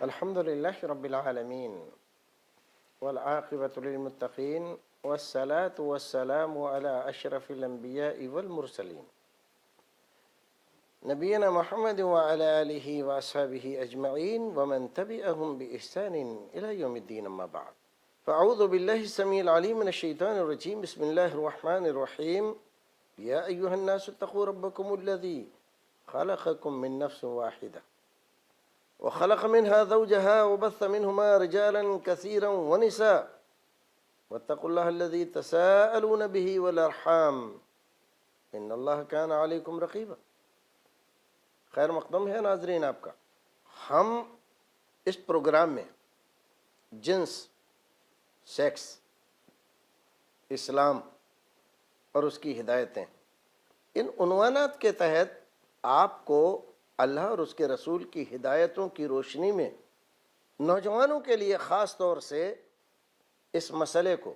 الحمد لله رب العالمين والعاقبة للمتقين والصلاة والسلام على أشرف الأنبياء والمرسلين نبينا محمد وعلى آله وأصحابه أجمعين ومن تبعهم بإحسان إلى يوم الدين أما بعد فأعوذ بالله السميع العليم من الشيطان الرجيم بسم الله الرحمن الرحيم يا أيها الناس اتقوا ربكم الذي خلقكم من نفس واحدة وخلق منها زوجها وبث منهما رجالا كثيرا ونساء واتقوا الله الذي تساءلون به والأرحام إن الله كان عليكم رقيبا. خیر مقدم ہے ناظرین آپ کا. ہم اس پروگرام میں جنس، سیکس، اسلام اور اس کی ہدایتیں، ان عنوانات کے تحت آپ کو اللہ اور اس کے رسول کی ہدایتوں کی روشنی میں نوجوانوں کے لیے خاص طور سے اس مسئلے کو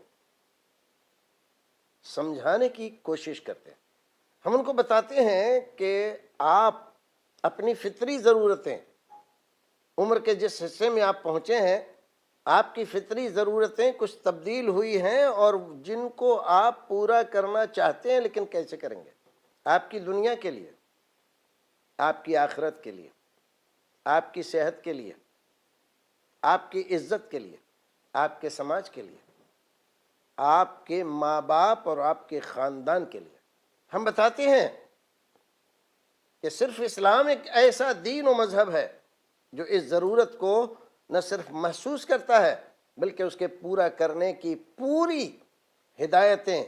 سمجھانے کی کوشش کرتے ہیں. ہم ان کو بتاتے ہیں کہ آپ اپنی فطری ضرورتیں، عمر کے جس حصے میں آپ پہنچے ہیں، آپ کی فطری ضرورتیں کچھ تبدیل ہوئی ہیں اور جن کو آپ پورا کرنا چاہتے ہیں، لیکن کیسے کریں گے؟ آپ کی دنیا کے لیے، آپ کی آخرت کے لیے، آپ کی صحت کے لیے، آپ کی عزت کے لیے، آپ کے سماج کے لیے، آپ کے ماں باپ اور آپ کے خاندان کے لیے. ہم بتاتے ہیں کہ صرف اسلام ایک ایسا دین و مذہب ہے جو اس ضرورت کو نہ صرف محسوس کرتا ہے بلکہ اس کے پورا کرنے کی پوری ہدایتیں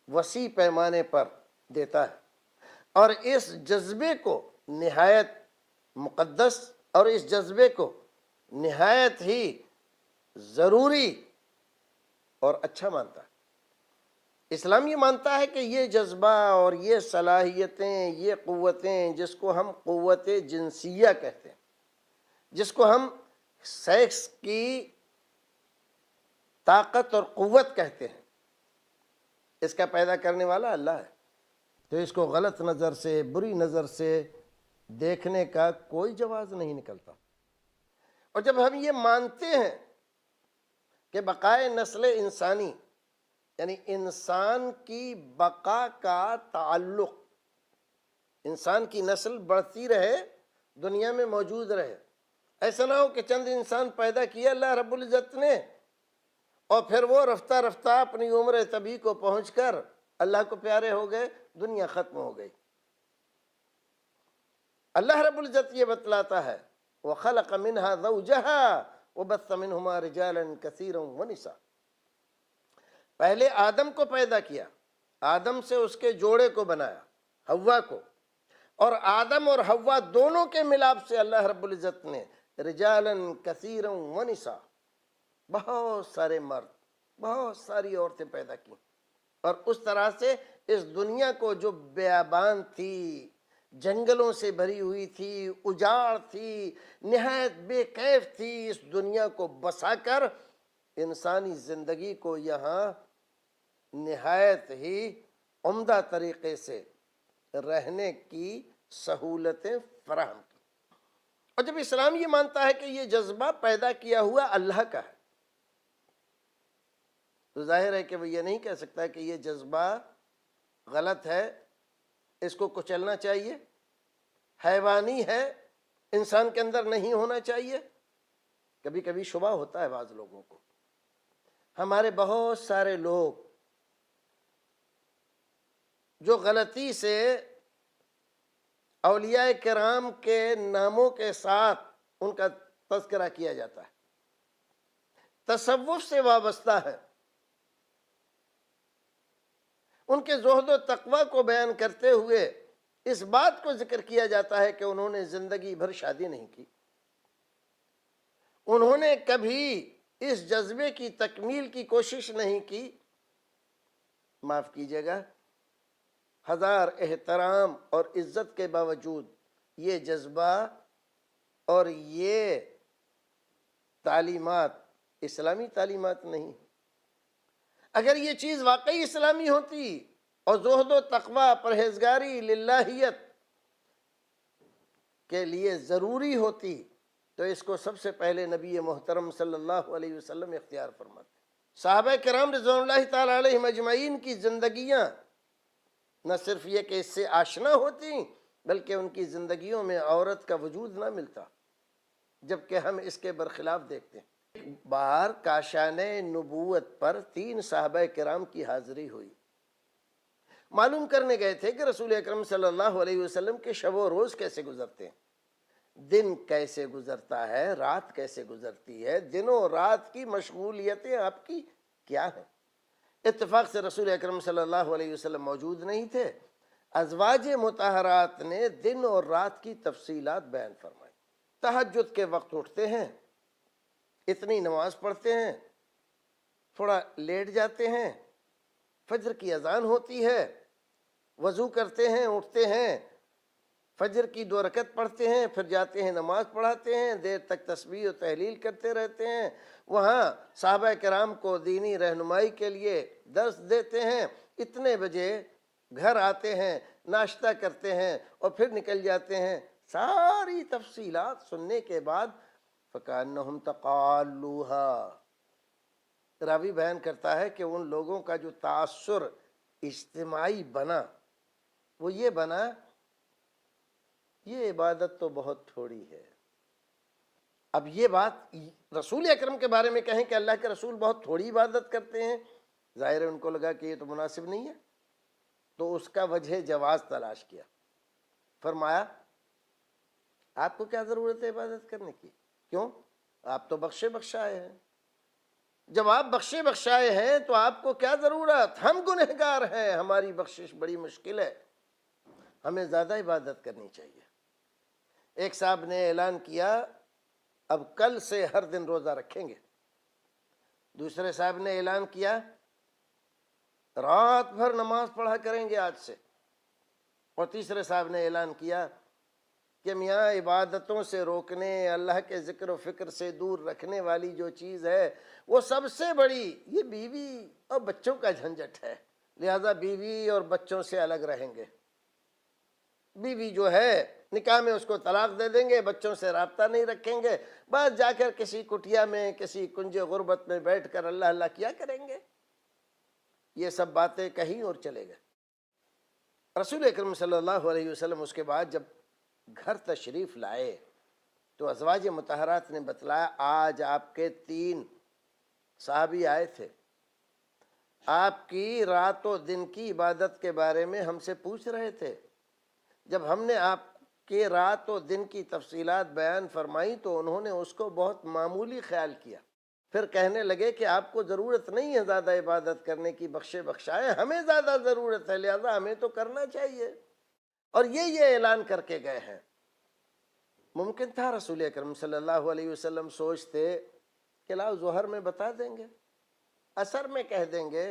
وسیع پیمانے پر دیتا ہے، اور اس جذبے کو نہایت مقدس اور اس جذبے کو نہایت ہی ضروری اور اچھا مانتا ہے. اسلام یہ مانتا ہے کہ یہ جذبہ اور یہ صلاحیتیں، یہ قوتیں، جس کو ہم قوت جنسیہ کہتے ہیں، جس کو ہم سیکس کی طاقت اور قوت کہتے ہیں، اس کا پیدا کرنے والا اللہ ہے. تو اس کو غلط نظر سے، بری نظر سے دیکھنے کا کوئی جواز نہیں نکلتا. اور جب ہم یہ مانتے ہیں کہ بقائے نسل انسانی، یعنی انسان کی بقا کا تعلق، انسان کی نسل بڑھتی رہے، دنیا میں موجود رہے، ایسا نہ ہو کہ چند انسان پیدا کیا اللہ رب العزت نے اور پھر وہ رفتہ رفتہ اپنی عمر طبی کو پہنچ کر اللہ کو پیارے ہو گئے، دنیا ختم ہو گئی. اللہ رب العزت یہ بتلاتا ہے وَخَلَقَ مِنْهَا زَوْجَهَا وَبَثَّ مِنْهُمَا رِجَالًا كَثِيرًا وَنِسَاءً. پہلے آدم کو پیدا کیا، آدم سے اس کے جوڑے کو بنایا، حوا کو، اور آدم اور حوا دونوں کے ملاپ سے اللہ رب العزت نے رجالاً کثیراً ونساء، بہت سارے مرد، بہت ساری عورتیں پیدا کی، اور اس طرح سے اس دنیا کو جو بیابان تھی، جنگلوں سے بھری ہوئی تھی، اجاڑ تھی، نہایت بے کیف تھی، اس دنیا کو بسا کر انسانی زندگی کو یہاں نہایت ہی عمدہ طریقے سے رہنے کی سہولتیں فراہم کی. اور جب اسلام یہ مانتا ہے کہ یہ جذبہ پیدا کیا ہوا اللہ کا ہے، تو ظاہر ہے کہ وہ یہ نہیں کہہ سکتا کہ یہ جذبہ غلط ہے، اس کو کچلنا چاہیے، حیوانی ہے، انسان کے اندر نہیں ہونا چاہیے. کبھی کبھی شبہ ہوتا ہے بعض لوگوں کو. ہمارے بہت سارے لوگ جو غلطی سے اولیاء کرام کے ناموں کے ساتھ ان کا تذکرہ کیا جاتا ہے، تصوف سے وابستہ ہے، ان کے زہد و تقوی کو بیان کرتے ہوئے اس بات کو ذکر کیا جاتا ہے کہ انہوں نے زندگی بھر شادی نہیں کی، انہوں نے کبھی اس جذبے کی تکمیل کی کوشش نہیں کی. معاف کیجیے گا، ہزار احترام اور عزت کے باوجود یہ جذبہ اور یہ تعلیمات اسلامی تعلیمات نہیں. اگر یہ چیز واقعی اسلامی ہوتی اور زہد و تقوی، پرہیزگاری، للہیت کے لیے ضروری ہوتی تو اس کو سب سے پہلے نبی محترم صلی اللہ علیہ وسلم اختیار فرماتے ہیں۔ صحابہ کرام رضوان اللہ تعالیٰ علیہم اجمعین کی زندگیاں نہ صرف یہ کہ اس سے آشنا ہوتی، بلکہ ان کی زندگیوں میں عورت کا وجود نہ ملتا، جبکہ ہم اس کے برخلاف دیکھتے ہیں۔ ایک بار کاشان نبوت پر 3 صحابہ کرام کی حاضری ہوئی۔ معلوم کرنے گئے تھے کہ رسول اکرم صلی اللہ علیہ وسلم کے شب و روز کیسے گزرتے ہیں، دن کیسے گزرتا ہے، رات کیسے گزرتی ہے، دن و رات کی مشغولیتیں آپ کی کیا ہیں۔ اتفاق سے رسول اکرم صلی اللہ علیہ وسلم موجود نہیں تھے۔ ازواج مطہرات نے دن اور رات کی تفصیلات بیان فرمائی۔ تہجد کے وقت اٹھتے ہیں، اتنی نماز پڑھتے ہیں، تھوڑا لیٹ جاتے ہیں، فجر کی اذان ہوتی ہے، وضو کرتے ہیں، اٹھتے ہیں، فجر کی 2 رکعت پڑھتے ہیں، پھر جاتے ہیں نماز پڑھاتے ہیں، دیر تک تسبیح و تحلیل کرتے رہتے ہیں، وہاں صحابہ کرام کو دینی رہنمائی کے لیے درس دیتے ہیں، اتنے بجے گھر آتے ہیں، ناشتہ کرتے ہیں اور پھر نکل جاتے ہیں۔ ساری تفصیلات سننے کے بعد فَكَأَنَّهُمْ تَقَالُوهَا، راوی بیان کرتا ہے کہ ان لوگوں کا جو تاثر اجتماعی بنا وہ یہ بنا، یہ عبادت تو بہت تھوڑی ہے۔ اب یہ بات رسول اکرم کے بارے میں کہیں کہ اللہ کے رسول بہت تھوڑی عبادت کرتے ہیں، ظاہر ہے ان کو لگا کہ یہ تو مناسب نہیں ہے، تو اس کا وجہ جواز تلاش کیا۔ فرمایا آپ کو کیا ضرورت ہے عبادت کرنے کی؟ کیوں؟ آپ تو بخشے بخشائے ہیں۔ جب آپ بخشے بخشائے ہیں تو آپ کو کیا ضرورت؟ ہم گنہگار ہیں، ہماری بخشش بڑی مشکل ہے، ہمیں زیادہ عبادت کرنی چاہیے۔ ایک صاحب نے اعلان کیا اب کل سے ہر دن روزہ رکھیں گے۔ دوسرے صاحب نے اعلان کیا رات بھر نماز پڑھا کریں گے آج سے۔ اور تیسرے صاحب نے اعلان کیا کہ میاں عبادتوں سے روکنے، اللہ کے ذکر و فکر سے دور رکھنے والی جو چیز ہے وہ سب سے بڑی یہ بیوی اور بچوں کا جھنجٹ ہے، لہذا بیوی اور بچوں سے الگ رہیں گے۔ بیوی جو ہے نکاح میں اس کو طلاق دے دیں گے، بچوں سے رابطہ نہیں رکھیں گے، بس جا کر کسی کٹیا میں کسی کنج غربت میں بیٹھ کر اللہ اللہ کیا کریں گے۔ یہ سب باتیں کہیں اور چلے گئے۔ رسول اکرم صلی اللہ علیہ وسلم اس کے بعد جب گھر تشریف لائے تو ازواج مطہرات نے بتلایا آج آپ کے 3 صحابی آئے تھے، آپ کی رات و دن کی عبادت کے بارے میں ہم سے پوچھ رہے تھے۔ جب ہم نے آپ کے رات و دن کی تفصیلات بیان فرمائی تو انہوں نے اس کو بہت معمولی خیال کیا، پھر کہنے لگے کہ آپ کو ضرورت نہیں ہے زیادہ عبادت کرنے کی، بخشے بخشائے، ہمیں زیادہ ضرورت ہے، لہذا ہمیں تو کرنا چاہیے۔ اور یہ اعلان کر کے گئے ہیں۔ ممکن تھا رسول اکرم صلی اللہ علیہ وسلم سوچتے کہ لاؤ ظہر میں بتا دیں گے، عصر میں کہہ دیں گے،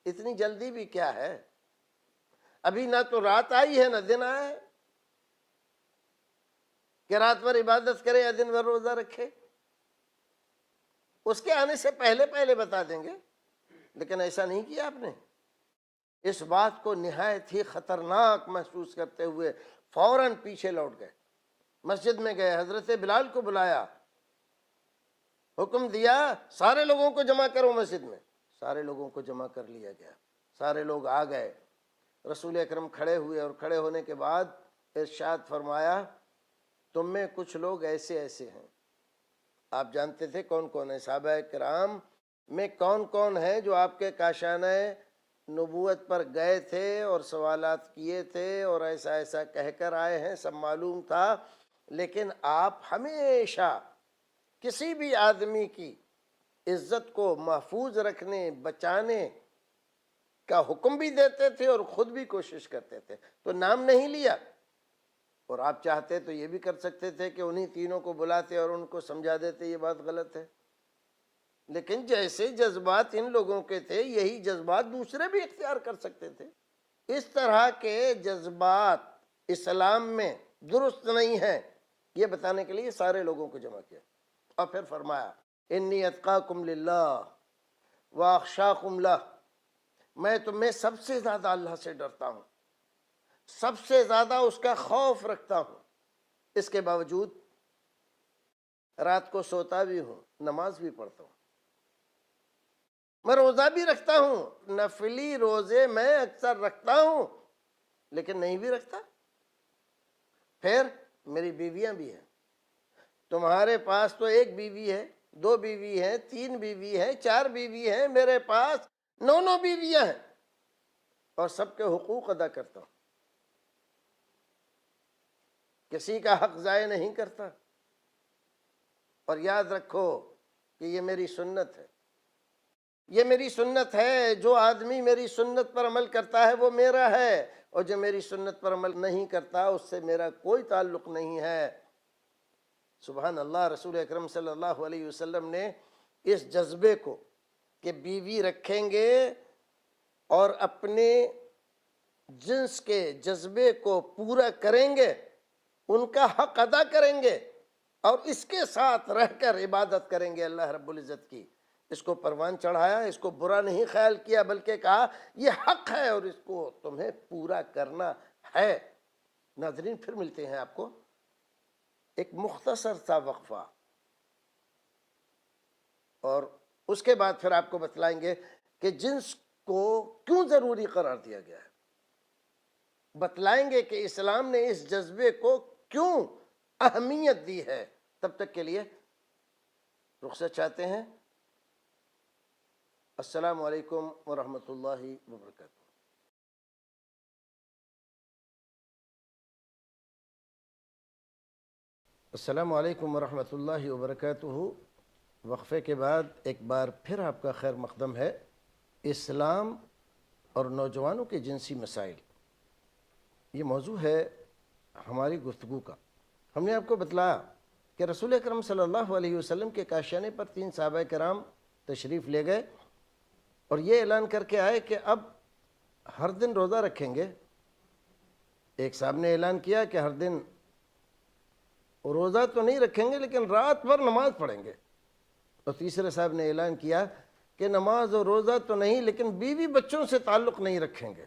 اتنی جلدی بھی کیا ہے، ابھی نہ تو رات آئی ہے نہ دن آیا ہے کہ رات بھر عبادت کرے یا دن بھر روزہ رکھے۔ اس کے آنے سے پہلے پہلے بتا دیں گے، لیکن ایسا نہیں کیا آپ نے۔ اس بات کو نہایت ہی خطرناک محسوس کرتے ہوئے فوراً پیچھے لوٹ گئے، مسجد میں گئے، حضرت بلال کو بلایا، حکم دیا سارے لوگوں کو جمع کرو مسجد میں۔ سارے لوگوں کو جمع کر لیا گیا، سارے لوگ آ گئے، رسول اکرم کھڑے ہوئے اور کھڑے ہونے کے بعد ارشاد فرمایا تم میں کچھ لوگ ایسے ایسے ہیں۔ آپ جانتے تھے کون کون ہیں؟ صحابہ کرام میں کون کون ہیں جو آپ کے کاشانہ نبوت پر گئے تھے اور سوالات کیے تھے اور ایسا ایسا کہہ کر آئے ہیں، سب معلوم تھا، لیکن آپ ہمیشہ کسی بھی آدمی کی عزت کو محفوظ رکھنے، بچانے کا حکم بھی دیتے تھے اور خود بھی کوشش کرتے تھے، تو نام نہیں لیا۔ اور آپ چاہتے تو یہ بھی کر سکتے تھے کہ انہی تینوں کو بلاتے اور ان کو سمجھا دیتے یہ بات غلط ہے، لیکن جیسے جذبات ان لوگوں کے تھے یہی جذبات دوسرے بھی اختیار کر سکتے تھے۔ اس طرح کے جذبات اسلام میں درست نہیں ہیں، یہ بتانے کے لیے سارے لوگوں کو جمع کیا اور پھر فرمایا انی اتقاکم للہ واخشاکم لہ، میں تمہیں سب سے زیادہ اللہ سے ڈرتا ہوں، سب سے زیادہ اس کا خوف رکھتا ہوں۔ اس کے باوجود رات کو سوتا بھی ہوں، نماز بھی پڑھتا ہوں، میں روزہ بھی رکھتا ہوں، نفلی روزے میں اکثر رکھتا ہوں، لیکن نہیں بھی رکھتا۔ پھر میری بیویاں بھی ہیں، تمہارے پاس تو ایک بیوی ہے، دو بیوی ہے، تین بیوی ہے، چار بیوی ہے، میرے پاس 9 بیویاں ہیں، اور سب کے حقوق ادا کرتا ہوں، کسی کا حق ضائع نہیں کرتا۔ اور یاد رکھو کہ یہ میری سنت ہے، یہ میری سنت ہے، جو آدمی میری سنت پر عمل کرتا ہے وہ میرا ہے، اور جو میری سنت پر عمل نہیں کرتا اس سے میرا کوئی تعلق نہیں ہے۔ سبحان اللہ، رسول اکرم صلی اللہ علیہ وسلم نے اس جذبے کو کہ بیوی رکھیں گے اور اپنے جنس کے جذبے کو پورا کریں گے، ان کا حق ادا کریں گے، اور اس کے ساتھ رہ کر عبادت کریں گے اللہ رب العزت کی، اس کو پروان چڑھایا، اس کو برا نہیں خیال کیا، بلکہ کہا یہ حق ہے اور اس کو تمہیں پورا کرنا ہے۔ ناظرین، پھر ملتے ہیں آپ کو ایک مختصر سا وقفہ، اور اس کے بعد پھر آپ کو بتلائیں گے کہ جنس کو کیوں ضروری قرار دیا گیا ہے، بتلائیں گے کہ اسلام نے اس جذبے کو کیوں اہمیت دی ہے۔ تب تک کے لیے رخصت چاہتے ہیں۔ السلام علیکم ورحمۃ اللہ وبرکاتہ۔ السلام علیکم ورحمۃ اللہ وبرکاتہ۔ وقفے کے بعد ایک بار پھر آپ کا خیر مقدم ہے۔ اسلام اور نوجوانوں کے جنسی مسائل، یہ موضوع ہے ہماری گفتگو کا۔ ہم نے آپ کو بتلایا کہ رسول اکرم صلی اللہ علیہ وسلم کے کاشانے پر 3 صحابہ کرام تشریف لے گئے اور یہ اعلان کر کے آئے کہ اب ہر دن روزہ رکھیں گے۔ ایک صاحب نے اعلان کیا کہ ہر دن روزہ تو نہیں رکھیں گے لیکن رات بھر نماز پڑھیں گے، اور تیسرے صاحب نے اعلان کیا کہ نماز اور روزہ تو نہیں لیکن بیوی بچوں سے تعلق نہیں رکھیں گے۔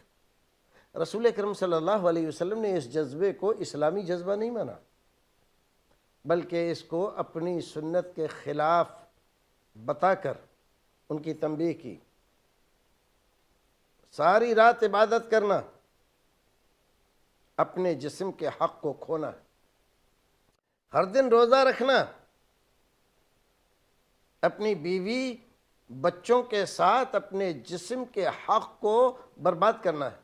رسول اکرم صلی اللہ علیہ وسلم نے اس جذبے کو اسلامی جذبہ نہیں مانا، بلکہ اس کو اپنی سنت کے خلاف بتا کر ان کی تنبیہ کی۔ ساری رات عبادت کرنا اپنے جسم کے حق کو کھونا ہے، ہر دن روزہ رکھنا اپنی بیوی بچوں کے ساتھ اپنے جسم کے حق کو برباد کرنا ہے،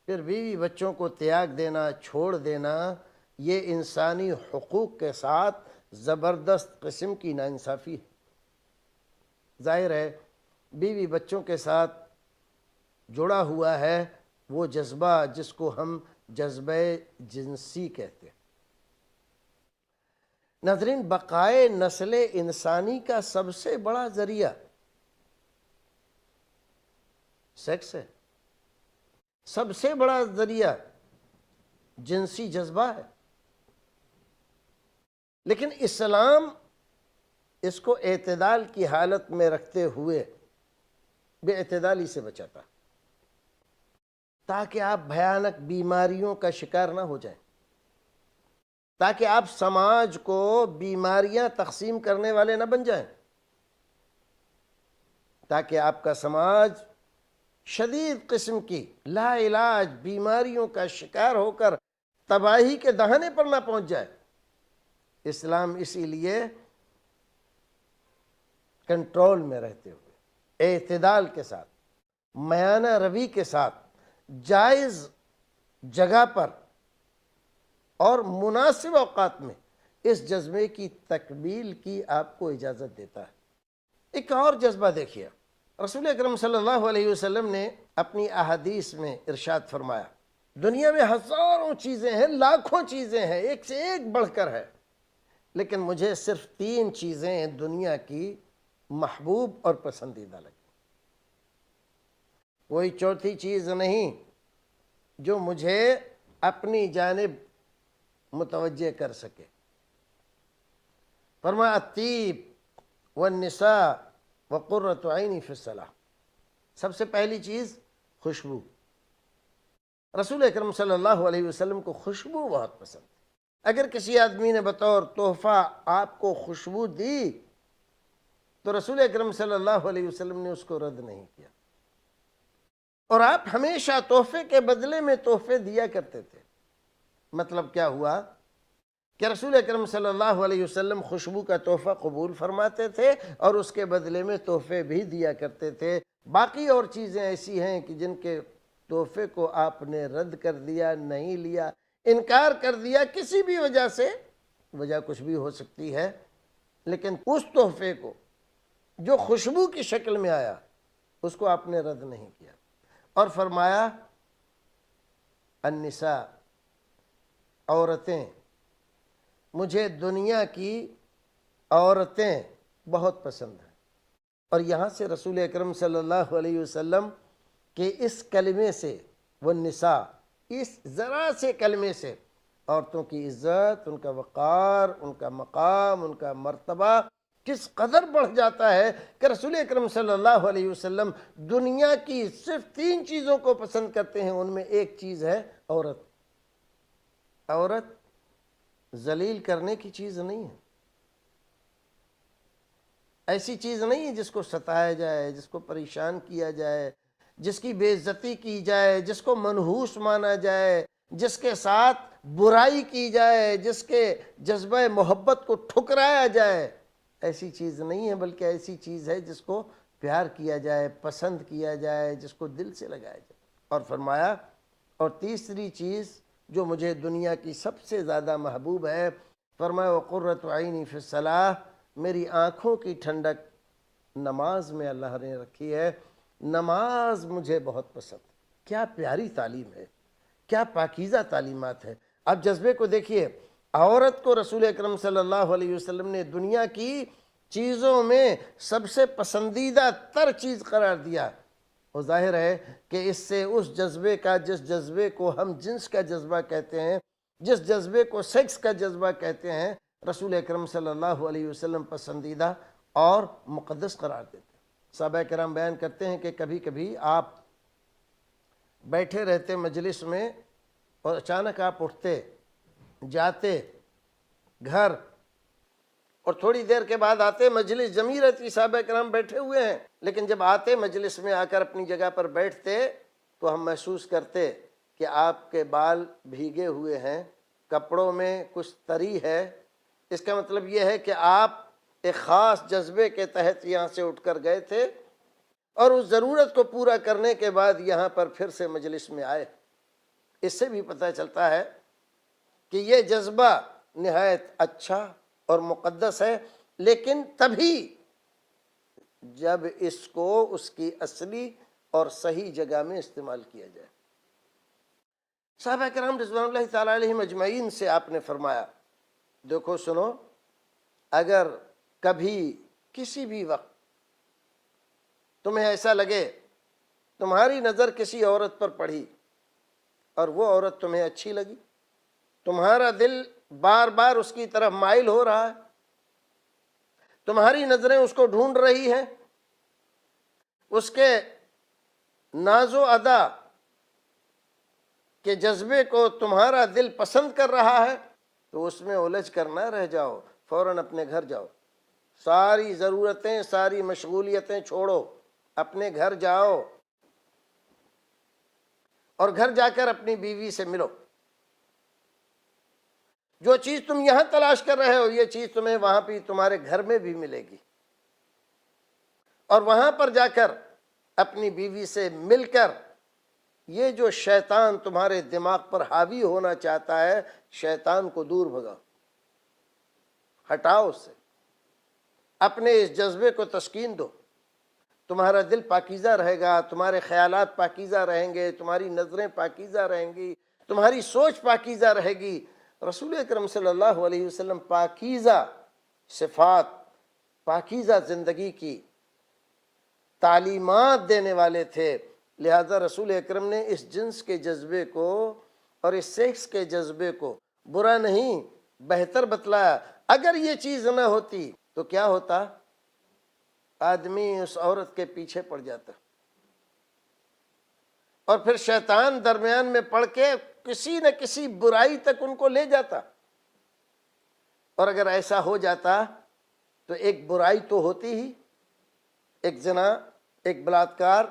پھر بیوی بچوں کو تیاگ دینا، چھوڑ دینا، یہ انسانی حقوق کے ساتھ زبردست قسم کی ناانصافی ہے۔ ظاہر ہے بیوی بچوں کے ساتھ جڑا ہوا ہے وہ جذبہ جس کو ہم جذبہ جنسی کہتے ہیں۔ ناظرین، بقائے نسل انسانی کا سب سے بڑا ذریعہ سیکس ہے، سب سے بڑا ذریعہ جنسی جذبہ ہے، لیکن اسلام اس کو اعتدال کی حالت میں رکھتے ہوئے بے اعتدالی سے بچاتا تاکہ آپ بھیانک بیماریوں کا شکار نہ ہو جائیں، تاکہ آپ سماج کو بیماریاں تقسیم کرنے والے نہ بن جائیں، تاکہ آپ کا سماج شدید قسم کی لا علاج بیماریوں کا شکار ہو کر تباہی کے دہانے پر نہ پہنچ جائے۔ اسلام اسی لیے کنٹرول میں رہتے ہوئے اعتدال کے ساتھ، میانہ روی کے ساتھ، جائز جگہ پر اور مناسب اوقات میں اس جذبے کی تکمیل کی آپ کو اجازت دیتا ہے۔ ایک اور جذبہ دیکھیے، رسول اکرم صلی اللہ علیہ وسلم نے اپنی احادیث میں ارشاد فرمایا، دنیا میں ہزاروں چیزیں ہیں، لاکھوں چیزیں ہیں، ایک سے ایک بڑھ کر ہے، لیکن مجھے صرف 3 چیزیں دنیا کی محبوب اور پسندیدہ لگی، کوئی چوتھی چیز نہیں جو مجھے اپنی جانب متوجہ کر سکے۔ فرمایا الطیب والنساء وقرۃ عینی فی الصلاۃ، سب سے پہلی چیز خوشبو۔ رسول اکرم صلی اللہ علیہ وسلم کو خوشبو بہت پسند، اگر کسی آدمی نے بطور تحفہ آپ کو خوشبو دی تو رسول اکرم صلی اللہ علیہ وسلم نے اس کو رد نہیں کیا، اور آپ ہمیشہ تحفے کے بدلے میں تحفے دیا کرتے تھے۔ مطلب کیا ہوا کہ رسول اکرم صلی اللہ علیہ وسلم خوشبو کا تحفہ قبول فرماتے تھے اور اس کے بدلے میں تحفے بھی دیا کرتے تھے۔ باقی اور چیزیں ایسی ہیں کہ جن کے تحفے کو آپ نے رد کر دیا، نہیں لیا، انکار کر دیا، کسی بھی وجہ سے، وجہ کچھ بھی ہو سکتی ہے، لیکن اس تحفے کو جو خوشبو کی شکل میں آیا اس کو آپ نے رد نہیں کیا، اور فرمایا النساء، عورتیں، مجھے دنیا کی عورتیں بہت پسند ہیں۔ اور یہاں سے رسول اکرم صلی اللہ علیہ وسلم کے اس کلمے سے، والنساء، اس ذرا سے کلمے سے عورتوں کی عزت، ان کا وقار، ان کا مقام، ان کا مرتبہ کس قدر بڑھ جاتا ہے کہ رسول اکرم صلی اللہ علیہ وسلم دنیا کی صرف 3 چیزوں کو پسند کرتے ہیں، ان میں ایک چیز ہے عورت۔ عورت ذلیل کرنے کی چیز نہیں ہے، ایسی چیز نہیں ہے جس کو ستایا جائے، جس کو پریشان کیا جائے، جس کی بے عزتی کی جائے، جس کو منحوس مانا جائے، جس کے ساتھ برائی کی جائے، جس کے جذبہ محبت کو ٹھکرایا جائے۔ ایسی چیز نہیں ہے، بلکہ ایسی چیز ہے جس کو پیار کیا جائے، پسند کیا جائے، جس کو دل سے لگایا جائے۔ اور فرمایا، اور تیسری چیز جو مجھے دنیا کی سب سے زیادہ محبوب ہے، فرمایا وقرۃ عینی فی الصلاۃ، میری آنکھوں کی ٹھنڈک نماز میں اللہ نے رکھی ہے، نماز مجھے بہت پسند۔ کیا پیاری تعلیم ہے، کیا پاکیزہ تعلیمات ہے۔ اب جذبے کو دیکھیے، عورت کو رسول اکرم صلی اللہ علیہ وسلم نے دنیا کی چیزوں میں سب سے پسندیدہ تر چیز قرار دیا، اور ظاہر ہے کہ اس سے اس جذبے کا، جس جذبے کو ہم جنس کا جذبہ کہتے ہیں، جس جذبے کو سیکس کا جذبہ کہتے ہیں، رسول اکرم صلی اللہ علیہ وسلم پسندیدہ اور مقدس قرار دیتے ہیں۔ صحابہ کرام بیان کرتے ہیں کہ کبھی کبھی آپ بیٹھے رہتے مجلس میں اور اچانک آپ اٹھتے، جاتے گھر، اور تھوڑی دیر کے بعد آتے، مجلس جمی رہتی، صحابہ کرام بیٹھے ہوئے ہیں، لیکن جب آتے مجلس میں آ کر اپنی جگہ پر بیٹھتے تو ہم محسوس کرتے کہ آپ کے بال بھیگے ہوئے ہیں، کپڑوں میں کچھ تری ہے۔ اس کا مطلب یہ ہے کہ آپ ایک خاص جذبے کے تحت یہاں سے اٹھ کر گئے تھے، اور اس ضرورت کو پورا کرنے کے بعد یہاں پر پھر سے مجلس میں آئے۔ اس سے بھی پتہ چلتا ہے کہ یہ جذبہ نہایت اچھا اور مقدس ہے، لیکن تبھی جب اس کو اس کی اصلی اور صحیح جگہ میں استعمال کیا جائے۔ صحابہ کرام رضوان اللہ تعالیٰ علیہم اجمعین سے آپ نے فرمایا، دیکھو سنو، اگر کبھی کسی بھی وقت تمہیں ایسا لگے، تمہاری نظر کسی عورت پر پڑی اور وہ عورت تمہیں اچھی لگی، تمہارا دل بار بار اس کی طرف مائل ہو رہا ہے، تمہاری نظریں اس کو ڈھونڈ رہی ہیں، اس کے ناز و ادا کے جذبے کو تمہارا دل پسند کر رہا ہے، تو اس میں الجھ کر نہ رہ جاؤ، فوراً اپنے گھر جاؤ، ساری ضرورتیں، ساری مشغولیتیں چھوڑو، اپنے گھر جاؤ، اور گھر جا کر اپنی بیوی سے ملو۔ جو چیز تم یہاں تلاش کر رہے ہو، یہ چیز تمہیں وہاں بھی، تمہارے گھر میں بھی ملے گی، اور وہاں پر جا کر اپنی بیوی سے مل کر یہ جو شیطان تمہارے دماغ پر حاوی ہونا چاہتا ہے، شیطان کو دور بھگاؤ، ہٹاؤ اس سے، اپنے اس جذبے کو تسکین دو، تمہارا دل پاکیزہ رہے گا، تمہارے خیالات پاکیزہ رہیں گے، تمہاری نظریں پاکیزہ رہیں گی، تمہاری سوچ پاکیزہ رہے گی۔ رسول اکرم صلی اللہ علیہ وسلم پاکیزہ صفات، پاکیزہ زندگی کی تعلیمات دینے والے تھے، لہذا رسول اکرم نے اس جنس کے جذبے کو اور اس سیکس کے جذبے کو برا نہیں، بہتر بتلایا۔ اگر یہ چیز نہ ہوتی تو کیا ہوتا؟ آدمی اس عورت کے پیچھے پڑ جاتا، اور پھر شیطان درمیان میں پڑ کے کسی نہ کسی برائی تک ان کو لے جاتا۔ اور اگر ایسا ہو جاتا تو ایک برائی تو ہوتی ہی، ایک زنا، ایک بلاತ್کار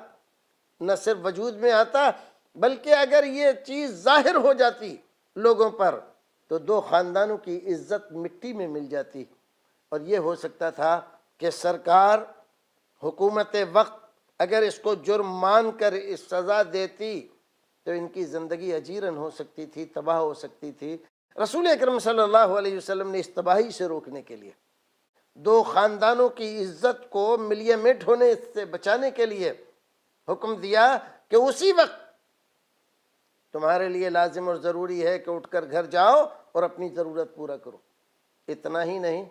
نہ صرف وجود میں آتا، بلکہ اگر یہ چیز ظاہر ہو جاتی لوگوں پر تو دو خاندانوں کی عزت مٹی میں مل جاتی، اور یہ ہو سکتا تھا کہ سرکار حکومت وقت اگر اس کو جرم مان کر اس سزا دیتی تو ان کی زندگی اجیرن ہو سکتی تھی، تباہ ہو سکتی تھی۔ رسول اکرم صلی اللہ علیہ وسلم نے اس تباہی سے روکنے کے لیے، دو خاندانوں کی عزت کو ملیے مٹ ہونے سے بچانے کے لیے حکم دیا کہ اسی وقت تمہارے لیے لازم اور ضروری ہے کہ اٹھ کر گھر جاؤ اور اپنی ضرورت پورا کرو۔ اتنا ہی نہیں،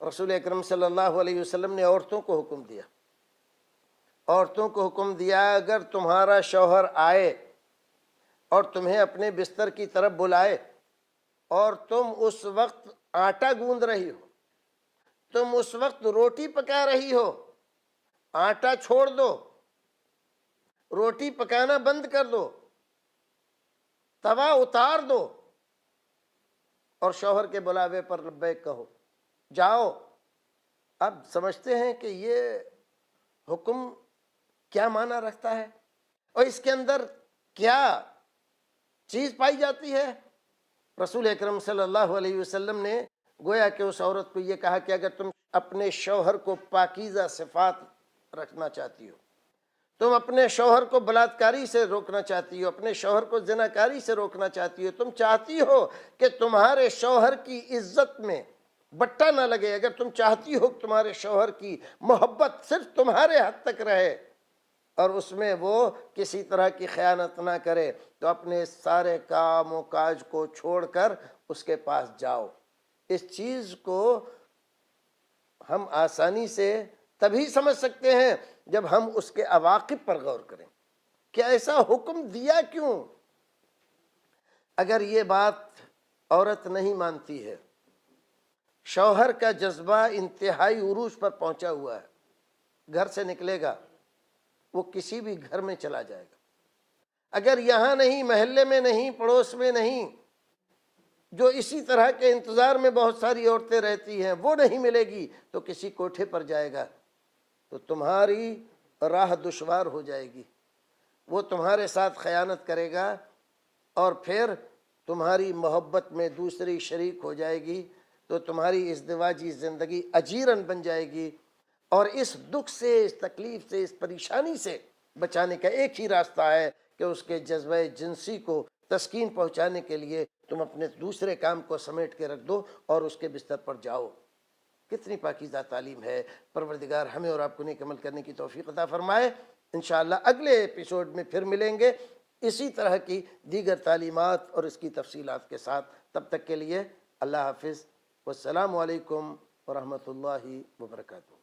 رسول اکرم صلی اللہ علیہ وسلم نے عورتوں کو حکم دیا، عورتوں کو حکم دیا اگر تمہارا شوہر آئے اور تمہیں اپنے بستر کی طرف بلائے اور تم اس وقت آٹا گوندھ رہی ہو، تم اس وقت روٹی پکا رہی ہو، آٹا چھوڑ دو، روٹی پکانا بند کر دو، توا اتار دو اور شوہر کے بلاوے پر لبیک کہو، جاؤ۔ اب سمجھتے ہیں کہ یہ حکم کیا معنی رکھتا ہے اور اس کے اندر کیا چیز پائی جاتی ہے۔ رسول اکرم صلی اللہ علیہ وسلم نے گویا کہ اس عورت کو یہ کہا کہ اگر تم اپنے شوہر کو پاکیزہ صفات رکھنا چاہتی ہو، تم اپنے شوہر کو بلاತ್کاری سے روکنا چاہتی ہو، اپنے شوہر کو زناکاری سے روکنا چاہتی ہو، تم چاہتی ہو کہ تمہارے شوہر کی عزت میں بٹا نہ لگے، اگر تم چاہتی ہو کہ تمہارے شوہر کی محبت صرف تمہارے حد تک رہے اور اس میں وہ کسی طرح کی خیانت نہ کرے، تو اپنے سارے کام و کاج کو چھوڑ کر اس کے پاس جاؤ۔ اس چیز کو ہم آسانی سے تبھی سمجھ سکتے ہیں جب ہم اس کے عواقب پر غور کریں کہ ایسا حکم دیا کیوں۔ اگر یہ بات عورت نہیں مانتی ہے، شوہر کا جذبہ انتہائی عروج پر پہنچا ہوا ہے، گھر سے نکلے گا، وہ کسی بھی گھر میں چلا جائے گا، اگر یہاں نہیں، محلے میں نہیں، پڑوس میں نہیں، جو اسی طرح کے انتظار میں بہت ساری عورتیں رہتی ہیں وہ نہیں ملے گی تو کسی کوٹھے پر جائے گا، تو تمہاری راہ دشوار ہو جائے گی، وہ تمہارے ساتھ خیانت کرے گا اور پھر تمہاری محبت میں دوسری شریک ہو جائے گی، تو تمہاری ازدواجی زندگی اجیرن بن جائے گی۔ اور اس دکھ سے، اس تکلیف سے، اس پریشانی سے بچانے کا ایک ہی راستہ ہے کہ اس کے جذبہ جنسی کو تسکین پہنچانے کے لیے تم اپنے دوسرے کام کو سمیٹ کے رکھ دو اور اس کے بستر پر جاؤ۔ کتنی پاکیزہ تعلیم ہے۔ پروردگار ہمیں اور آپ کو نیک عمل کرنے کی توفیق عطا فرمائے۔ انشاءاللہ اگلے ایپیسوڈ میں پھر ملیں گے اسی طرح کی دیگر تعلیمات اور اس کی تفصیلات کے ساتھ۔ تب تک کے لیے اللہ حافظ، والسلام علیکم ورحمۃ اللہ وبرکاتہ۔